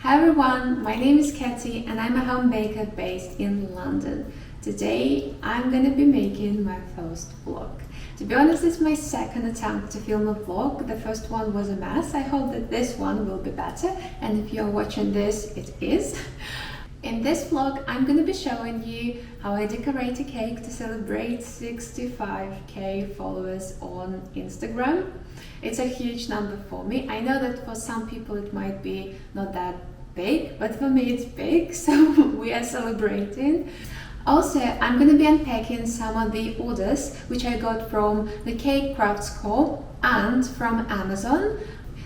Hi everyone, my name is Katie and I'm a home baker based in London. Today I'm gonna be making my first vlog. To be honest, it's my second attempt to film a vlog. The first one was a mess. I hope that this one will be better, and if you're watching this, it is. In this vlog, I'm gonna be showing you how I decorate a cake to celebrate 65k followers on Instagram. It's a huge number for me. I know that for some people it might be not that big, but for me it's big, so we are celebrating. Also, I'm gonna be unpacking some of the orders which I got from the Cake Crafts Co. and from Amazon.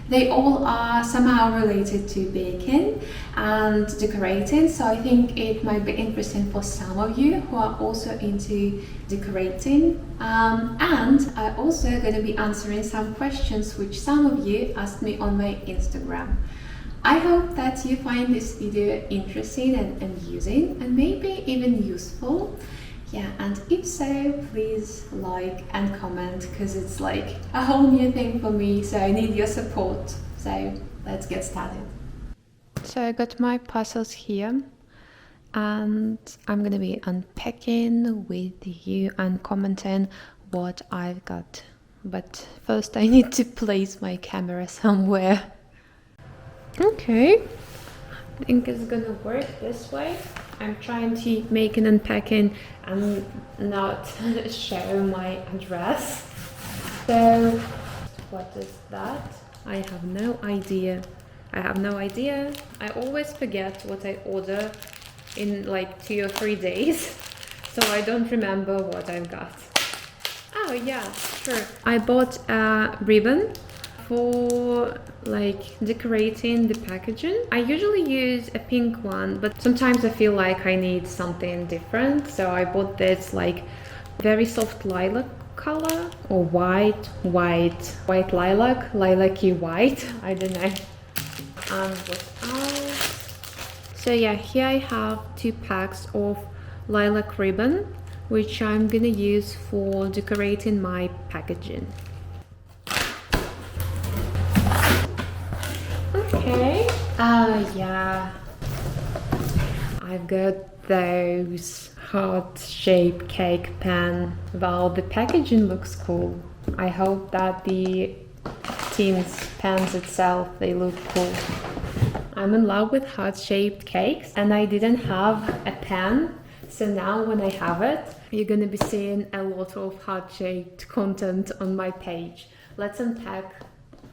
They all are somehow related to baking and decorating, so I think it might be interesting for some of you who are also into decorating. And I'm also going to be answering some questions which some of you asked me on my Instagram. I hope that you find this video interesting and amusing and maybe even useful. Yeah, and if so, please like and comment, because it's like a whole new thing for me, so I need your support. So let's get started. So I got my parcels here and I'm gonna be unpacking with you and commenting what I've got. But first I need to place my camera somewhere. Okay, I think it's gonna work this way. I'm trying to make an unpacking and not show my address. So, what is that? I have no idea. I always forget what I order in like 2 or 3 days. So I don't remember what I've got. Oh yeah, sure. I bought a ribbon for like decorating the packaging. I usually use a pink one, but sometimes I feel like I need something different, so I bought this like very soft lilac color, or white lilac-y white, I don't know. And what else? So yeah, here I have 2 packs of lilac ribbon, which I'm gonna use for decorating my packaging. Okay. Oh yeah, I've got those heart-shaped cake pan. Well, the packaging looks cool. I hope that the tin's pans itself, they look cool. I'm in love with heart-shaped cakes and I didn't have a pan, so now when I have it, you're gonna be seeing a lot of heart-shaped content on my page. Let's unpack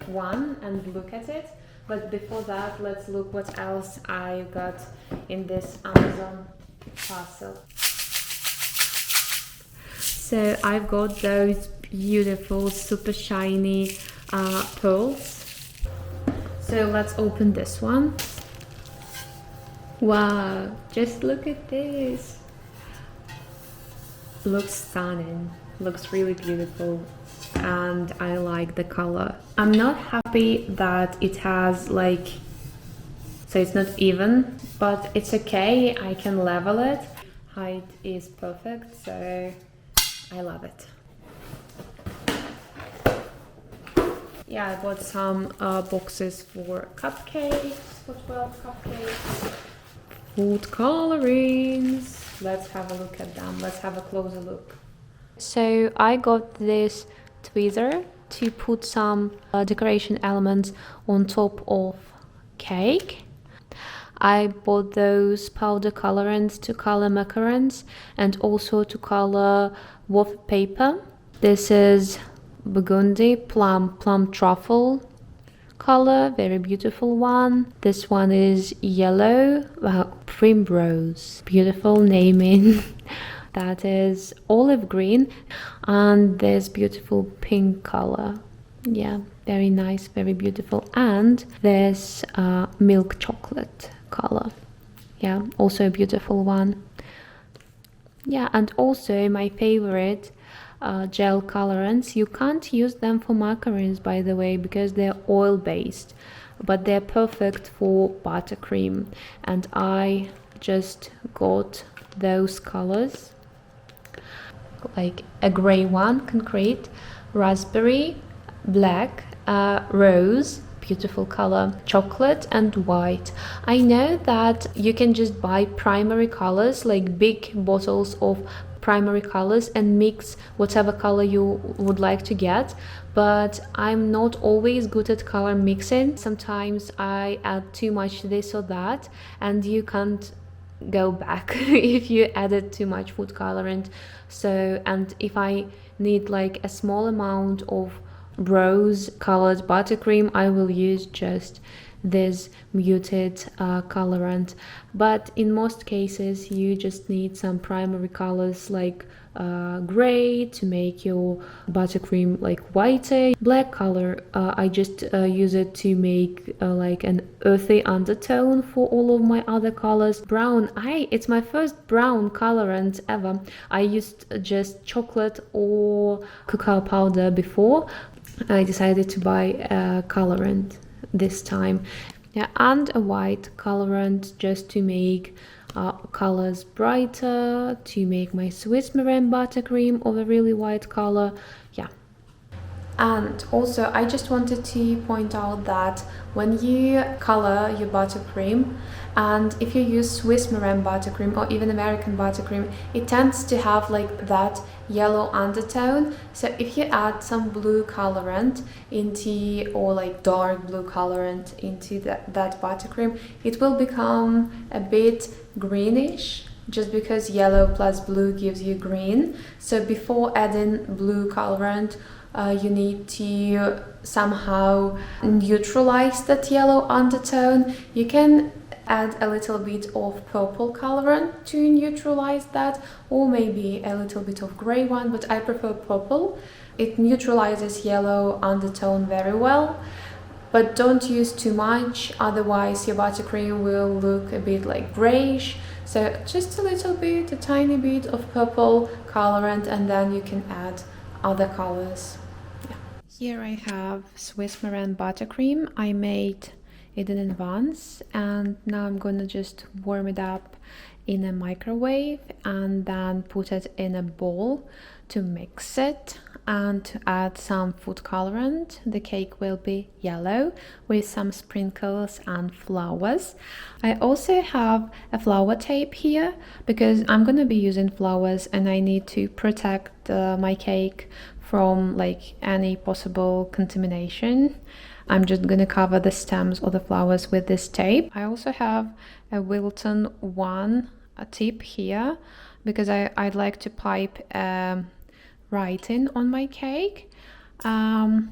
one and look at it. But before that, let's look what else I got in this Amazon parcel. So I've got those beautiful, super shiny pearls. So let's open this one. Wow, just look at this. Looks stunning, looks really beautiful. And I like the color. I'm not happy that it has like, so it's not even, but it's okay, I can level it. Height is perfect, so I love it. Yeah, I bought some boxes for cupcakes, for 12 cupcakes. Food colorings. Let's have a look at them, let's have a closer look. So I got this tweezer to put some decoration elements on top of cake. I bought those powder colorants to color macarons and also to color wafer paper. This is burgundy plum truffle color, very beautiful one. This one is yellow, primrose, beautiful naming. That is olive green, and this beautiful pink color. Yeah, very nice, very beautiful. And this milk chocolate color. Yeah, also a beautiful one. Yeah, and also my favorite gel colorants. You can't use them for macarons, by the way, because they're oil based, but they're perfect for buttercream. And I just got those colors. Like a gray one, concrete, raspberry, black, rose, beautiful color, chocolate and white. I know that you can just buy primary colors, like big bottles of primary colors, and mix whatever color you would like to get, but I'm not always good at color mixing. Sometimes I add too much this or that, and you can't go back if you added too much food colorant. So, and if I need like a small amount of rose colored buttercream, I will use just this muted colorant. But in most cases you just need some primary colors like gray to make your buttercream like whiter. Black color, I just use it to make like an earthy undertone for all of my other colors. Brown, it's my first brown colorant ever. I used just chocolate or cacao powder before. I decided to buy a colorant this time. Yeah, and a white colorant just to make colors brighter, to make my Swiss meringue buttercream of a really white color. Yeah. And also I just wanted to point out that when you color your buttercream, and if you use Swiss meringue buttercream or even American buttercream, it tends to have like that yellow undertone. So if you add some blue colorant into, or like dark blue colorant into that buttercream, it will become a bit greenish, just because yellow plus blue gives you green. So before adding blue colorant, you need to somehow neutralize that yellow undertone. You can add a little bit of purple colorant to neutralize that, or maybe a little bit of gray one, but I prefer purple. It neutralizes yellow undertone very well, but don't use too much, otherwise your buttercream will look a bit like grayish. So just a little bit, a tiny bit of purple colorant, and then you can add other colors. Yeah. Here I have Swiss meringue buttercream. I made it in advance, and now I'm gonna just warm it up in a microwave and then put it in a bowl to mix it and to add some food colorant. The cake will be yellow with some sprinkles and flowers. I also have a flower tape here because I'm gonna be using flowers and I need to protect my cake from like any possible contamination. I'm just gonna cover the stems or the flowers with this tape. I also have a Wilton 1 tip here because I'd like to pipe writing on my cake. I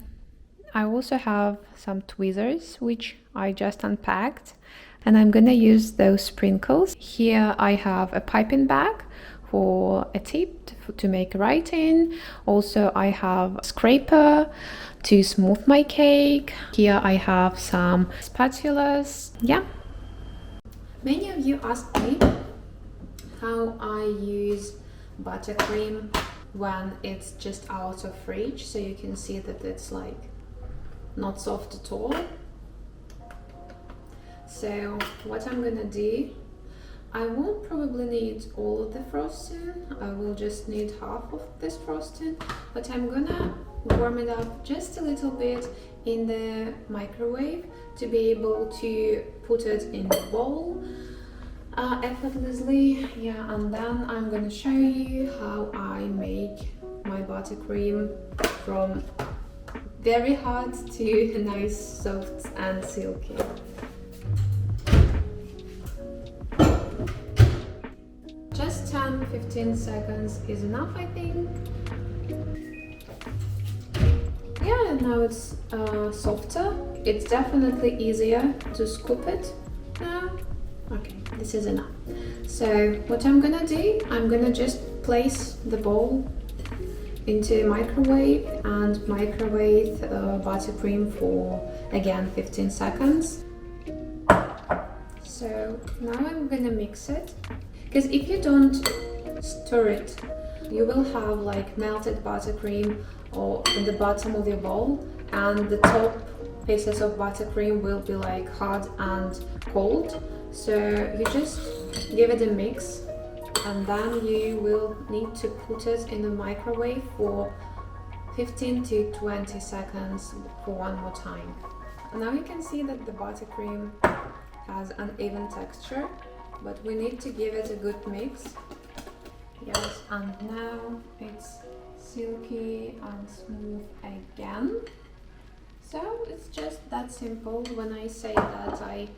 also have some tweezers which I just unpacked, and I'm gonna use those sprinkles. Here I have a piping bag for a tip to make writing. Also I have a scraper to smooth my cake. Here I have some spatulas. Yeah. Many of you asked me how I use buttercream when it's just out of fridge, so you can see that it's like not soft at all. So what I'm gonna do, I won't probably need all of the frosting, I will just need half of this frosting, but I'm gonna warm it up just a little bit in the microwave to be able to put it in the bowl effortlessly. Yeah, and then I'm gonna show you how I make my buttercream from very hard to nice, soft and silky. Just 10-15 seconds is enough, I think. Yeah, now it's softer. It's definitely easier to scoop it now. Okay, this is enough. So what I'm gonna do, I'm gonna just place the bowl into microwave and microwave buttercream for again 15 seconds. So now I'm gonna mix it, because if you don't stir it, you will have like melted buttercream or in the bottom of your bowl, and the top pieces of buttercream will be like hard and cold. So you just give it a mix, and then you will need to put it in the microwave for 15 to 20 seconds for one more time. Now you can see that the buttercream has uneven texture, but we need to give it a good mix. Yes, and now it's silky and smooth again. So it's just that simple. When I say that I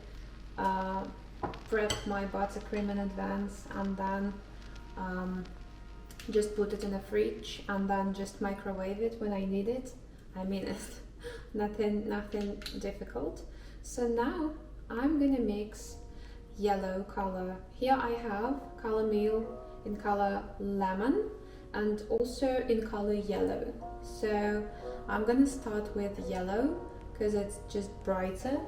prep my buttercream in advance and then just put it in the fridge and then just microwave it when I need it, I mean it. nothing difficult. So now I'm gonna mix yellow color. Here I have color meal in color lemon and also in color yellow. So I'm gonna start with yellow because it's just brighter.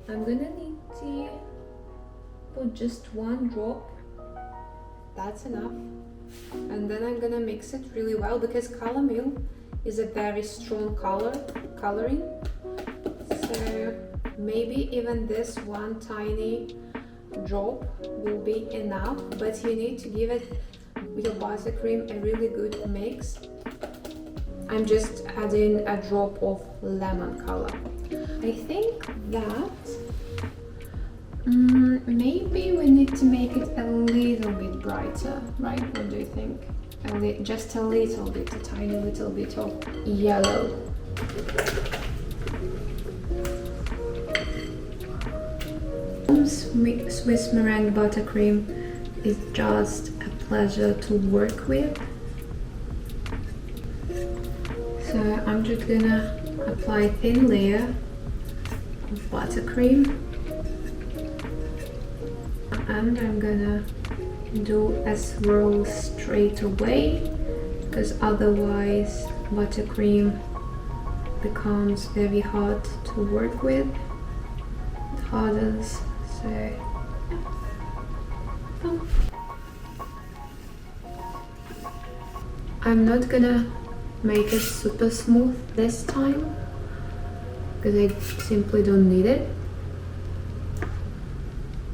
I'm gonna need to put just one drop. That's enough. And then I'm gonna mix it really well because color meal is a very strong coloring. So maybe even this one tiny drop will be enough, but you need to give it your buttercream a really good mix. I'm just adding a drop of lemon color. I think that maybe we need to make it a little bit brighter, right? What do you think? Just a little bit, a tiny little bit of yellow. Swiss meringue buttercream is just a pleasure to work with. So I'm just gonna apply a thin layer of buttercream, and I'm gonna do a swirl straight away because otherwise buttercream becomes very hard to work with. It hardens. So I'm not gonna make it super smooth this time because I simply don't need it.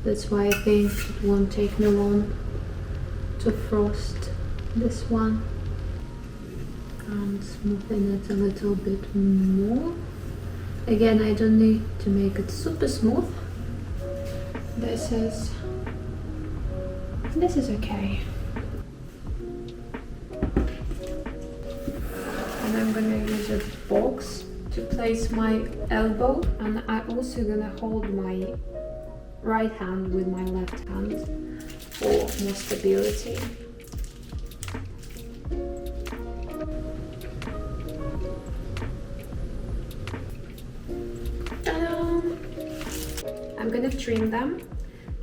That's why I think it won't take me long to frost this one. And smoothen it a little bit more. Again, I don't need to make it super smooth. This is okay. And I'm gonna use a box to place my elbow, and I'm also gonna hold my right hand with my left hand for more stability. Ta-da! I'm gonna trim them,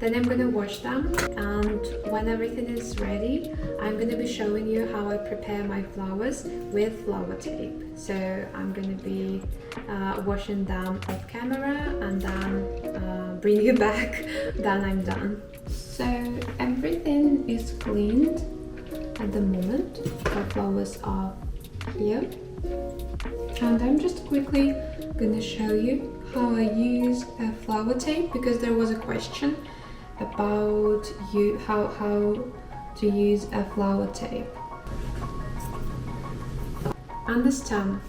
then I'm gonna wash them, and when everything is ready, I'm gonna be showing you how I prepare my flowers with flower tape. So I'm gonna be washing them off camera and then bring you back then I'm done. So everything is cleaned at the moment. The flowers are here, and I'm just quickly gonna show you how I use a flower tape because there was a question about how to use a flower tape and the stem.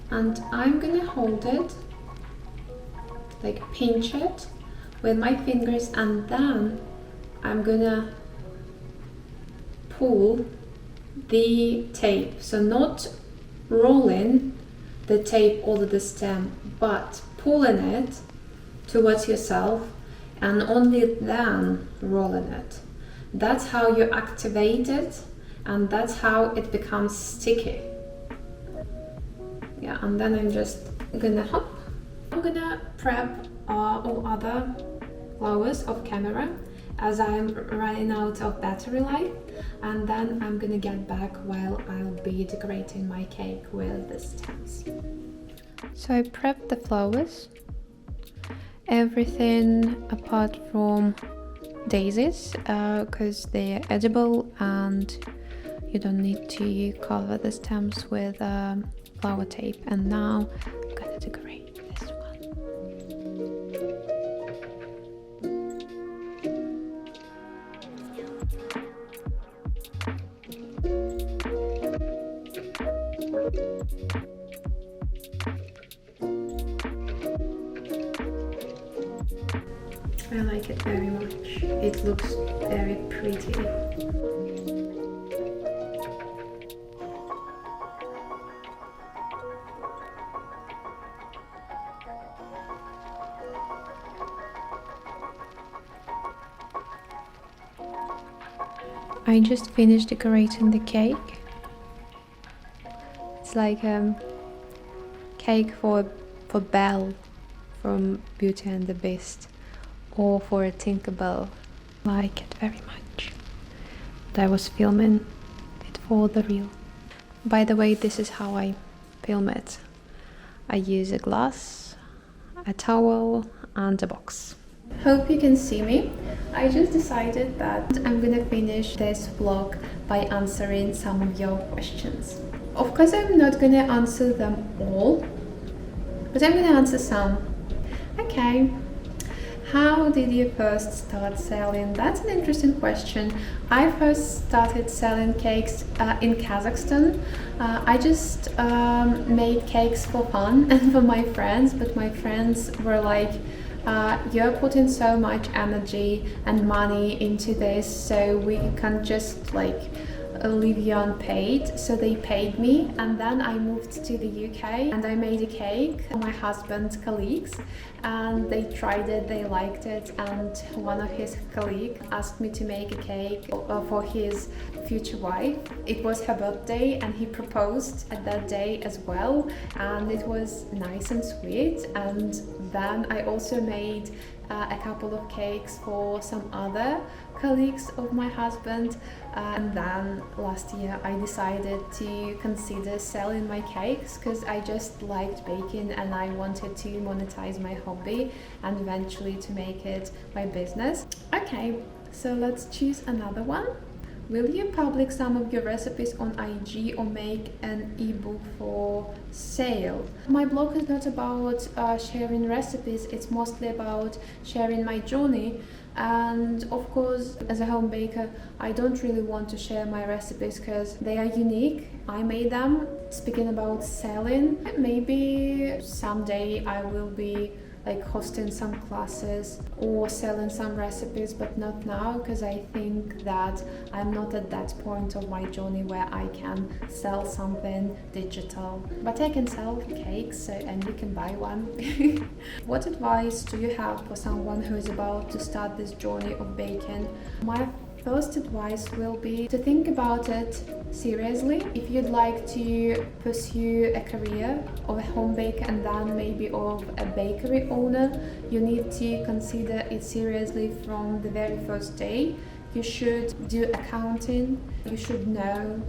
And I'm gonna hold it, like pinch it with my fingers, and then I'm gonna pull the tape. So not rolling the tape over the stem, but pulling it towards yourself and only then rolling it. That's how you activate it, and that's how it becomes sticky. Yeah, and then I'm just gonna I'm gonna prep all other flowers off camera as I'm running out of battery life, and then I'm gonna get back while I'll be decorating my cake with the stems. So I prepped the flowers, everything apart from daisies, because they're edible and you don't need to cover the stems with flower tape. And now I'm gonna decorate this one. very much. It looks very pretty. I just finished decorating the cake. It's like a cake for Belle from Beauty and the Beast, or for a Tinkerbell. I like it very much. But I was filming it for the reel. By the way, this is how I film it. I use a glass, a towel and a box. Hope you can see me. I just decided that I'm gonna finish this vlog by answering some of your questions. Of course, I'm not gonna answer them all, but I'm gonna answer some. Okay. How did you first start selling? That's an interesting question. I first started selling cakes in Kazakhstan. I just made cakes for fun and for my friends, but my friends were like, you're putting so much energy and money into this, so we can't just like leave you unpaid. So they paid me, and then I moved to the UK and I made a cake for my husband's colleagues, and they tried it, they liked it, and one of his colleagues asked me to make a cake for his future wife. It was her birthday and he proposed at that day as well, and it was nice and sweet. And then I also made a couple of cakes for some other colleagues of my husband, and then last year I decided to consider selling my cakes because I just liked baking and I wanted to monetize my hobby and eventually to make it my business. Okay, so let's choose another one. Will you publish some of your recipes on IG or make an ebook for sale? My blog is not about sharing recipes, it's mostly about sharing my journey. And of course, as a home baker, I don't really want to share my recipes because they are unique. I made them. Speaking about selling, maybe someday I will be like hosting some classes or selling some recipes, but not now because I think that I'm not at that point of my journey where I can sell something digital. But I can sell cakes, and you can buy one. What advice do you have for someone who is about to start this journey of baking? My first advice will be to think about it seriously. If you'd like to pursue a career of a home baker and then maybe of a bakery owner, you need to consider it seriously from the very first day. You should do accounting, you should know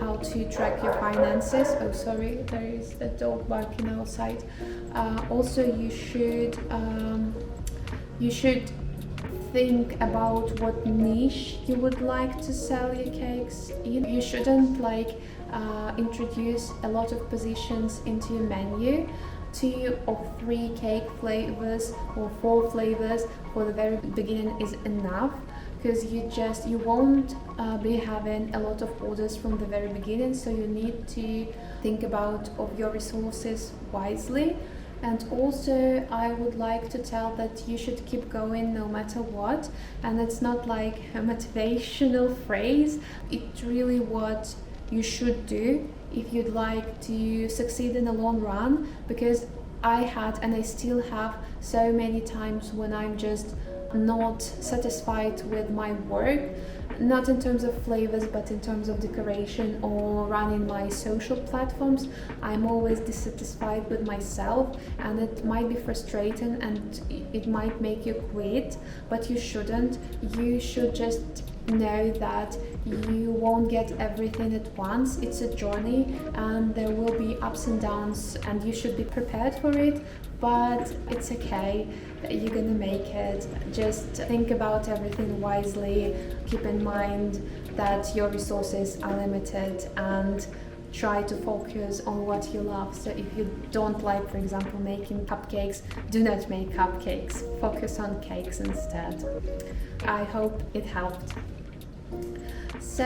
how to track your finances. Oh sorry, there is a dog barking outside. Also you should think about what niche you would like to sell your cakes in. You shouldn't introduce a lot of positions into your menu. 2 or 3 cake flavors or 4 flavors for the very beginning is enough, because you won't be having a lot of orders from the very beginning, so you need to think about of your resources wisely. And also I would like to tell that you should keep going no matter what, and it's not like a motivational phrase, it's really what you should do if you'd like to succeed in the long run, because I had and I still have so many times when I'm just not satisfied with my work, not in terms of flavors but in terms of decoration or running my social platforms. I'm always dissatisfied with myself, and it might be frustrating and it might make you quit, but you shouldn't. You should just know that you won't get everything at once. It's a journey and there will be ups and downs, and you should be prepared for it, but it's okay. You're gonna make it. Just think about everything wisely. Keep in mind that your resources are limited, and try to focus on what you love. So if you don't like, for example, making cupcakes, do not make cupcakes. Focus on cakes instead. I hope it helped. So,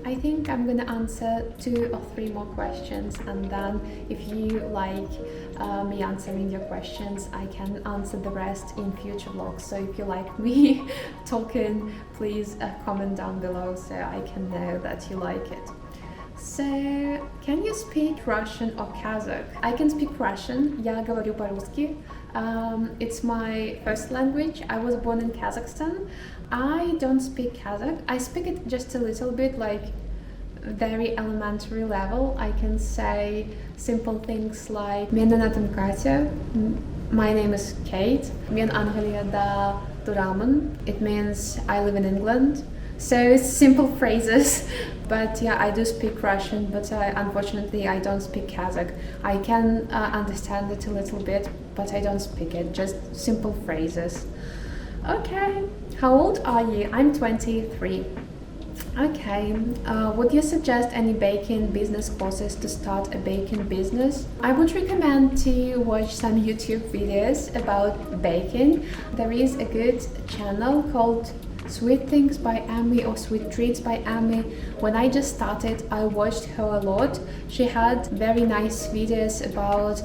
I think I'm gonna answer 2 or 3 more questions, and then if you like me answering your questions, I can answer the rest in future vlogs. So if you like me talking, please comment down below so I can know that you like it. So, can you speak Russian or Kazakh? I can speak Russian. Я говорю по-русски. It's my first language. I was born in Kazakhstan. I don't speak Kazakh. I speak it just a little bit, like very elementary level. I can say simple things like Меня зовут Катя. My name is Kate. Мен Angelia Duraman. It means I live in England. So it's simple phrases. But yeah, I do speak Russian, but unfortunately I don't speak Kazakh. I can understand it a little bit, but I don't speak it, just simple phrases. Okay, how old are you? I'm 23. Okay, would you suggest any baking business courses to start a baking business? I would recommend to watch some YouTube videos about baking. There is a good channel called Sweet Things by Amy or Sweet Treats by Amy. When I just started, I watched her a lot. She had very nice videos about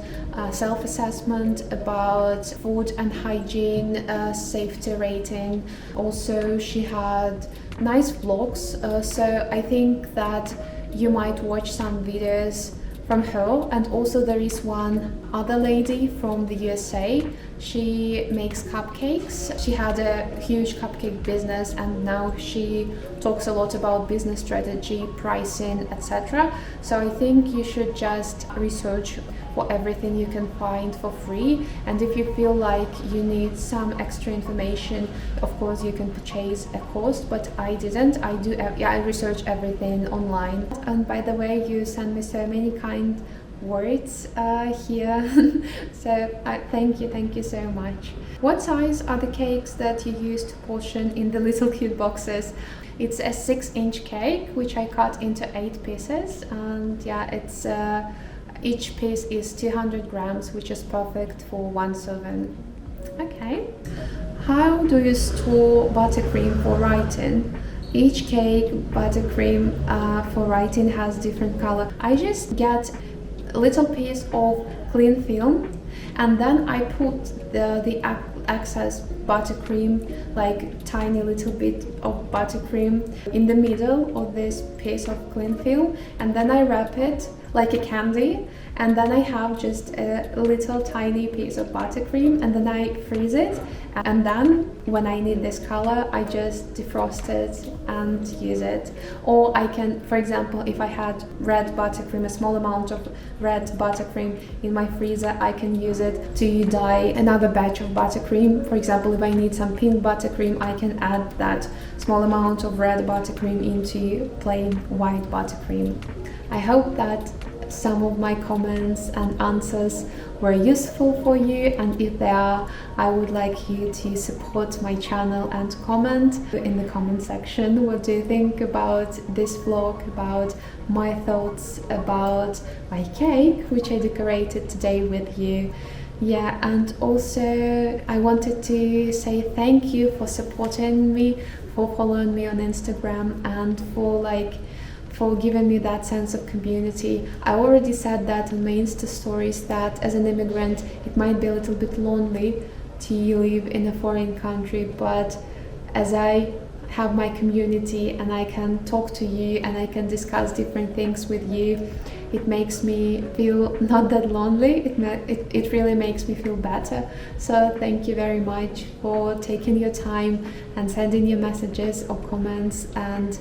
self-assessment, about food and hygiene, safety rating. Also, she had nice vlogs, so I think that you might watch some videos from her. And also there is one other lady from the USA. She makes cupcakes. She had a huge cupcake business, and now she talks a lot about business strategy, pricing, etc. So I think you should just research for everything you can find for free, and if you feel like you need some extra information, of course you can purchase a course, but I didn't. I research everything online. And by the way, you send me so many kind words here. So thank you so much. What size are the cakes that you use to portion in the little cute boxes? It's a 6-inch cake which I cut into 8 pieces, and yeah, it's each piece is 200 grams, which is perfect for 1 serving. Okay. How do you store buttercream for writing? Each cake buttercream for writing has different color. I just get a little piece of clean film, and then I put the excess buttercream, like tiny little bit of buttercream, in the middle of this piece of clean film, and then I wrap it like a candy, and then I have just a little tiny piece of buttercream, and then I freeze it, and then when I need this color I just defrost it and use it. Or I can, for example, if I had red buttercream, a small amount of red buttercream in my freezer, I can use it to dye another batch of buttercream. For example, if I need some pink buttercream, I can add that small amount of red buttercream into plain white buttercream. I hope that some of my comments and answers were useful for you, and if they are, I would like you to support my channel and comment in the comment section. What do you think about this vlog, about my thoughts about my cake which I decorated today with you? Yeah, and also I wanted to say thank you for supporting me, for following me on Instagram, and for giving me that sense of community. I already said that on my Insta stories that as an immigrant it might be a little bit lonely to live in a foreign country, but as I have my community and I can talk to you and I can discuss different things with you, it makes me feel not that lonely. It really makes me feel better. So thank you very much for taking your time and sending your messages or comments, and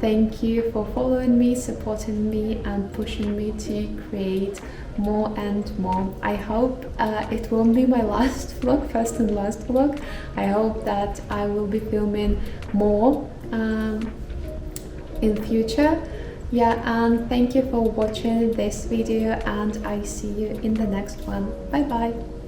thank you for following me, supporting me, and pushing me to create more and more. I hope it won't be my last vlog, first and last vlog. I hope that I will be filming more in future. Yeah, and thank you for watching this video, and I see you in the next one. Bye bye.